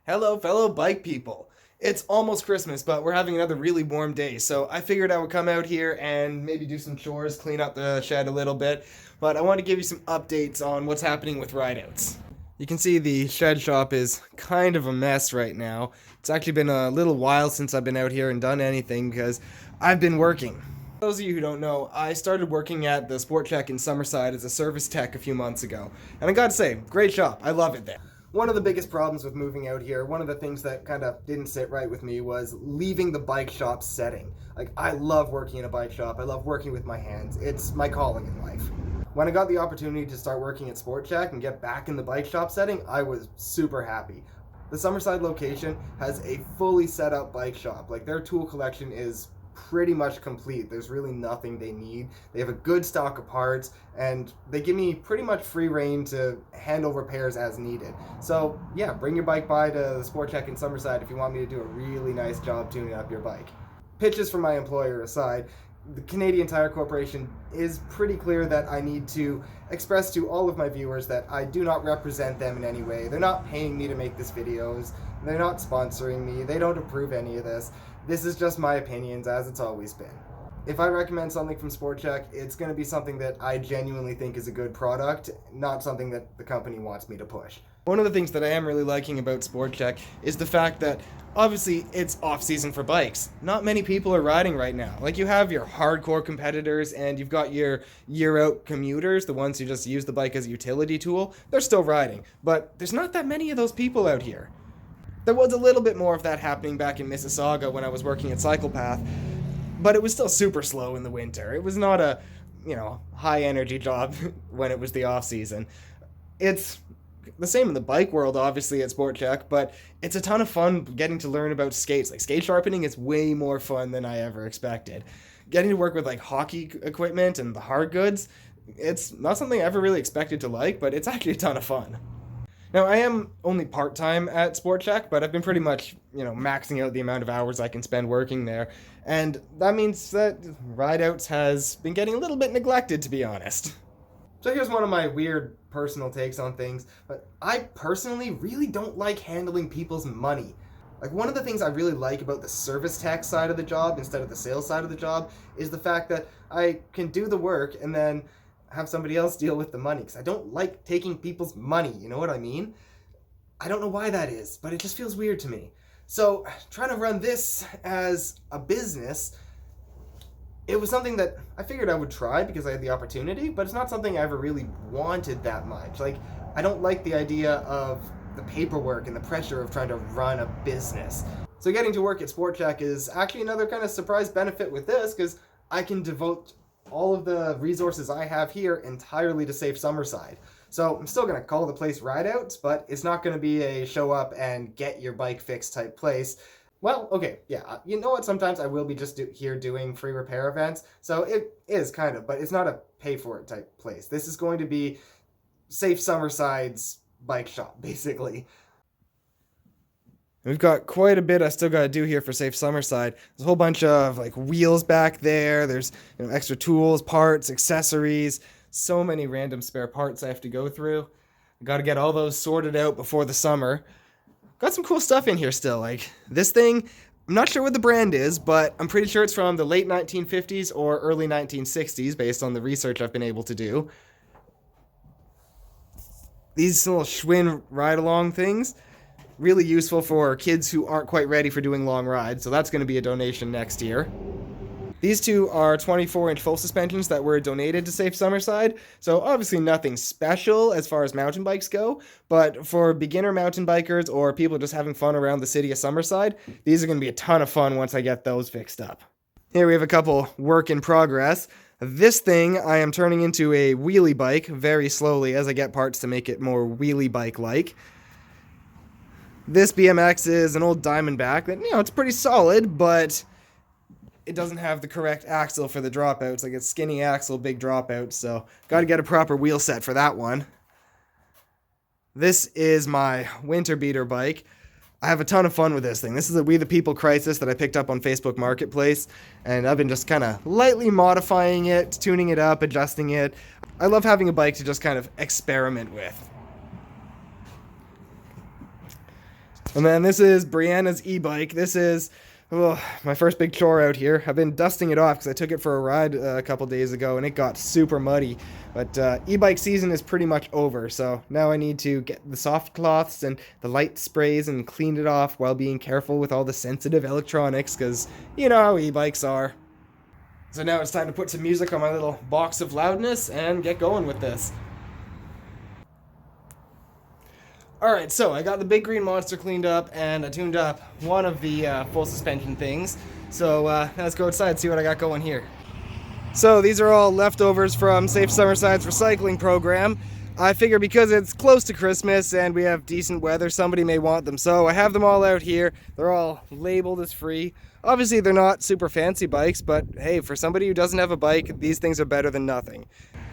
Hello, fellow bike people. It's almost Christmas, but we're having another really warm day, so I figured I would come out here and maybe do some chores, clean up the shed a little bit. But I want to give you some updates on what's happening with Rideouts. You can see the shed shop is kind of a mess right now. It's actually been a little while since I've been out here and done anything because I've been working. For those of you who don't know, I started working at the Sport Check in Summerside as a service tech a few months ago. And I gotta say, great shop. I love it there. One of the biggest problems with moving out here, one of the things that kind of didn't sit right with me was leaving the bike shop setting. Like, I love working in a bike shop. I love working with my hands. It's my calling in life. When I got the opportunity to start working at Sport Check and get back in the bike shop setting, I was super happy. The Summerside location has a fully set up bike shop. Like, their tool collection is pretty much complete. There's really nothing they need. They have a good stock of parts, and they give me pretty much free reign to handle repairs as needed. So yeah, bring your bike by to the Sport Check in Summerside if you want me to do a really nice job tuning up your bike. Pitches from my employer aside, the Canadian Tire Corporation is pretty clear that I need to express to all of my viewers that I do not represent them in any way. They're not paying me to make these videos. They're not sponsoring me. They don't approve any of this. This is just my opinions, as it's always been. If I recommend something from Sport Check, it's going to be something that I genuinely think is a good product, not something that the company wants me to push. One of the things that I am really liking about Sport Check is the fact that obviously it's off-season for bikes. Not many people are riding right now. Like, you have your hardcore competitors and you've got your year-out commuters, the ones who just use the bike as a utility tool. They're still riding, but there's not that many of those people out here. There was a little bit more of that happening back in Mississauga when I was working at CyclePath, but it was still super slow in the winter. It was not a, high energy job when it was the off season. It's the same in the bike world, obviously, at Sport Check, but it's a ton of fun getting to learn about skates. Like, skate sharpening is way more fun than I ever expected. Getting to work with like hockey equipment and the hard goods, it's not something I ever really expected to like, but it's actually a ton of fun. Now, I am only part-time at Sport Check, but I've been pretty much, maxing out the amount of hours I can spend working there. And that means that Rideouts has been getting a little bit neglected, to be honest. So here's one of my weird personal takes on things. But I personally really don't like handling people's money. Like, one of the things I really like about the service tech side of the job instead of the sales side of the job is the fact that I can do the work and then have somebody else deal with the money, because I don't like taking people's money, you know what I mean? I don't know why that is, but it just feels weird to me. So trying to run this as a business, it was something that I figured I would try because I had the opportunity, but it's not something I ever really wanted that much. Like, I don't like the idea of the paperwork and the pressure of trying to run a business. So getting to work at Sport Check is actually another kind of surprise benefit with this, because I can devote all of the resources I have here entirely to save Summerside. So I'm still going to call the place Rideouts, but it's not going to be a show up and get your bike fixed type place. Well, okay, yeah, you know what, sometimes I will be just here doing free repair events, so it is kind of, but it's not a pay for it type place. This is going to be Safe Summerside's bike shop, basically. We've got quite a bit I still got to do here for Safe Summerside. There's a whole bunch of like wheels back there. There's extra tools, parts, accessories, so many random spare parts I have to go through. I got to get all those sorted out before the summer. Got some cool stuff in here still. Like this thing, I'm not sure what the brand is, but I'm pretty sure it's from the late 1950s or early 1960s based on the research I've been able to do. These little Schwinn ride-along things, really useful for kids who aren't quite ready for doing long rides, so that's going to be a donation next year. These two are 24-inch full suspensions that were donated to Safe Summerside, so obviously nothing special as far as mountain bikes go, but for beginner mountain bikers or people just having fun around the city of Summerside, these are going to be a ton of fun once I get those fixed up. Here we have a couple work in progress. This thing I am turning into a wheelie bike very slowly as I get parts to make it more wheelie bike-like. This BMX is an old Diamondback that, it's pretty solid, but it doesn't have the correct axle for the dropouts. Like, it's skinny axle, big dropouts, so got to get a proper wheel set for that one. This is my winter beater bike. I have a ton of fun with this thing. This is a We the People Crisis that I picked up on Facebook Marketplace, and I've been just kind of lightly modifying it, tuning it up, adjusting it. I love having a bike to just kind of experiment with. And then this is Brianna's e-bike. This is my first big chore out here. I've been dusting it off because I took it for a ride a couple days ago and it got super muddy. But e-bike season is pretty much over, so now I need to get the soft cloths and the light sprays and clean it off while being careful with all the sensitive electronics, because you know how e-bikes are. So now it's time to put some music on my little box of loudness and get going with this. Alright, so I got the Big Green Monster cleaned up and I tuned up one of the full suspension things. So let's go outside and see what I got going here. So these are all leftovers from Safe Summerside's recycling program. I figure because it's close to Christmas and we have decent weather, somebody may want them. So I have them all out here. They're all labeled as free. Obviously they're not super fancy bikes, but hey, for somebody who doesn't have a bike, these things are better than nothing.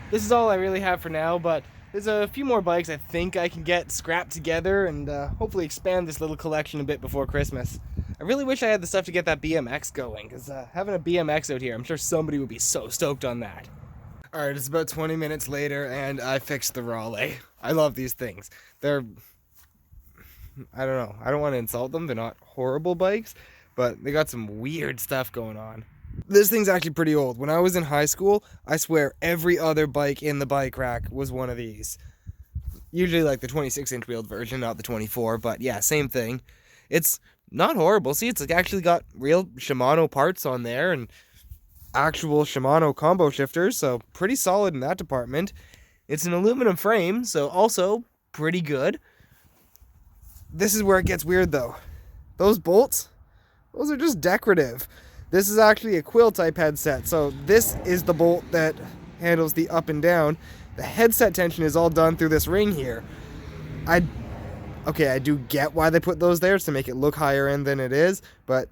This is all I really have for now, but there's a few more bikes I think I can get scrapped together and hopefully expand this little collection a bit before Christmas. I really wish I had the stuff to get that BMX going, because having a BMX out here, I'm sure somebody would be so stoked on that. Alright, it's about 20 minutes later and I fixed the Raleigh. I love these things. They're, I don't know, I don't want to insult them, they're not horrible bikes, but they got some weird stuff going on. This thing's actually pretty old. When I was in high school, I swear every other bike in the bike rack was one of these. Usually like the 26-inch wheeled version, not the 24, but yeah, same thing. It's not horrible. See, it's actually got real Shimano parts on there and actual Shimano combo shifters, so pretty solid in that department. It's an aluminum frame, so also pretty good. This is where it gets weird though. Those bolts, those are just decorative. This is actually a quill type headset, so this is the bolt that handles the up and down. The headset tension is all done through this ring here. Okay, I do get why they put those there, to make it look higher end than it is, but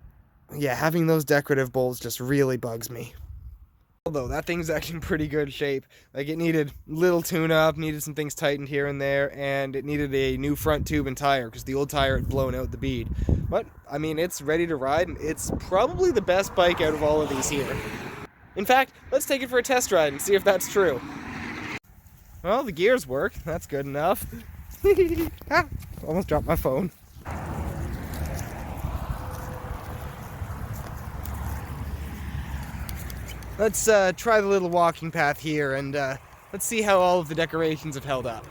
yeah, having those decorative bolts just really bugs me. Although that thing's actually in pretty good shape. Like, it needed little tune-up, needed some things tightened here and there, and it needed a new front tube and tire because the old tire had blown out the bead. But, I mean, it's ready to ride, and it's probably the best bike out of all of these here. In fact, let's take it for a test ride and see if that's true. Well, the gears work. That's good enough. Almost dropped my phone. Let's try the little walking path here and let's see how all of the decorations have held up.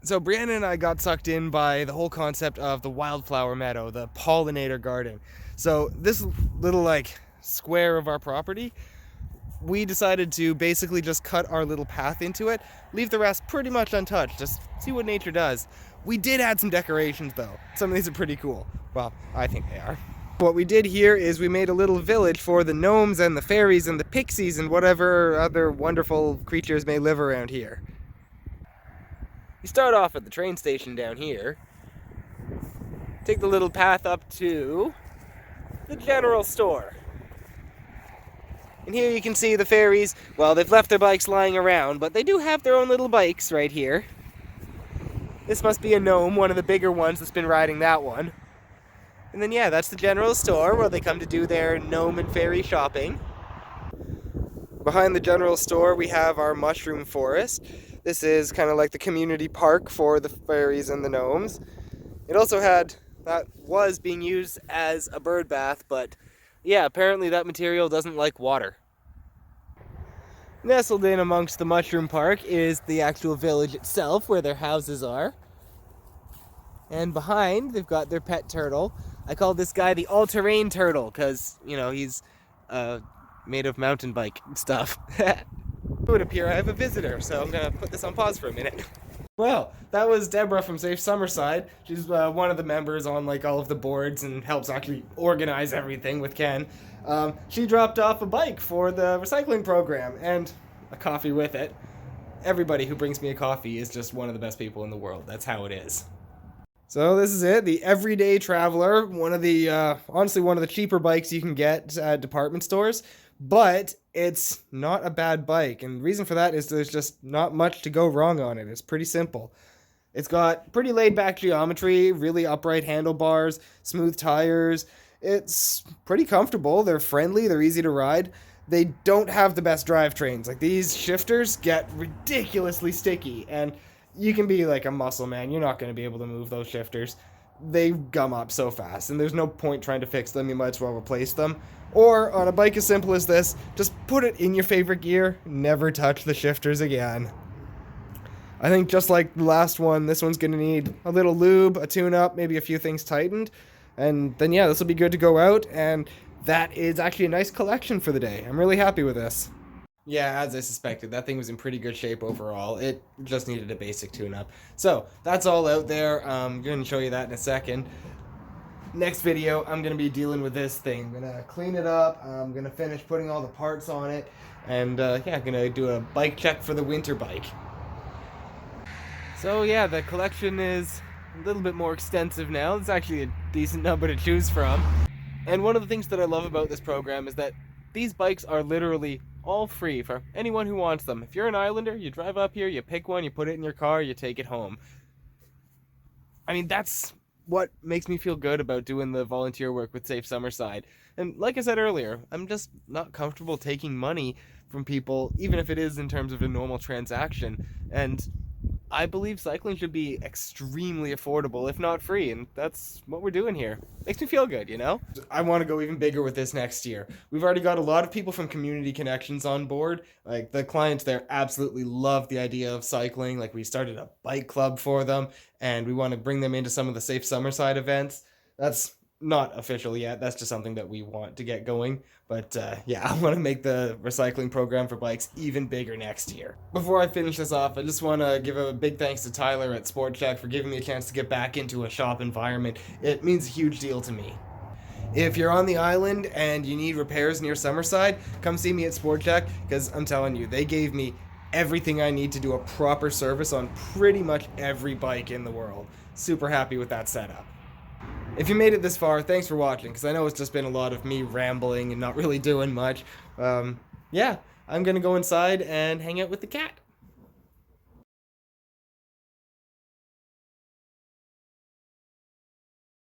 So Brianna and I got sucked in by the whole concept of the wildflower meadow, the pollinator garden. So this little like square of our property, we decided to basically just cut our little path into it, leave the rest pretty much untouched, just see what nature does. We did add some decorations though. Some of these are pretty cool. Well, I think they are. What we did here is we made a little village for the gnomes and the fairies and the pixies and whatever other wonderful creatures may live around here. You start off at the train station down here, take the little path up to the general store. And here you can see the fairies. Well, they've left their bikes lying around, but they do have their own little bikes right here. This must be a gnome, one of the bigger ones that's been riding that one. And then yeah, that's the general store where they come to do their gnome and fairy shopping. Behind the general store we have our mushroom forest. This is kind of like the community park for the fairies and the gnomes. It also was being used as a bird bath, but yeah, apparently that material doesn't like water. Nestled in amongst the mushroom park is the actual village itself, where their houses are. And behind, they've got their pet turtle. I call this guy the all-terrain turtle, because, you know, he's made of mountain bike stuff. It would appear I have a visitor, so I'm going to put this on pause for a minute. Well, that was Deborah from Safe Summerside. She's one of the members on like all of the boards and helps actually organize everything with Ken. She dropped off a bike for the recycling program and a coffee with it. Everybody who brings me a coffee is just one of the best people in the world. That's how it is. So this is it, the Everyday Traveler, one of the, honestly one of the cheaper bikes you can get at department stores. But it's not a bad bike, and the reason for that is there's just not much to go wrong on it. It's pretty simple. It's got pretty laid-back geometry, really upright handlebars, smooth tires. It's pretty comfortable. They're friendly. They're easy to ride. they don't have the best drivetrains. Like, these shifters get ridiculously sticky, and you can be like a muscle man, you're not going to be able to move those shifters. They gum up so fast, and there's no point trying to fix them. You might as well replace them. Or on a bike as simple as this, just put it in your favorite gear, never touch the shifters again. I think just like the last one, this one's going to need a little lube, a tune-up, maybe a few things tightened, and then yeah, this will be good to go out, and that is actually a nice collection for the day. I'm really happy with this. Yeah, as I suspected, that thing was in pretty good shape overall. It just needed a basic tune-up. So, that's all out there. I'm going to show you that in a second. Next video, I'm going to be dealing with this thing. I'm going to clean it up. I'm going to finish putting all the parts on it. And, yeah, I'm going to do a bike check for the winter bike. So, yeah, the collection is a little bit more extensive now. It's actually a decent number to choose from. And one of the things that I love about this program is that these bikes are literally all free for anyone who wants them. If you're an islander, you drive up here, you pick one, you put it in your car, you take it home. I mean, that's what makes me feel good about doing the volunteer work with Safe Summerside. And like I said earlier, I'm just not comfortable taking money from people, even if it is in terms of a normal transaction. And I believe cycling should be extremely affordable, if not free, and that's what we're doing here. Makes me feel good, you know? I want to go even bigger with this next year. We've already got a lot of people from Community Connections on board. Like, the clients there absolutely love the idea of cycling. Like, we started a bike club for them, and we want to bring them into some of the Safe Summerside events. That's not official yet. That's just something that we want to get going. But yeah, I want to make the recycling program for bikes even bigger next year. Before I finish this off, I just want to give a big thanks to Tyler at Sport Check for giving me a chance to get back into a shop environment. It means a huge deal to me. If you're on the island and you need repairs near Summerside, come see me at Sport Check, because I'm telling you, they gave me everything I need to do a proper service on pretty much every bike in the world. Super happy with that setup. If you made it this far, thanks for watching, because I know it's just been a lot of me rambling and not really doing much. Yeah, I'm going to go inside and hang out with the cat.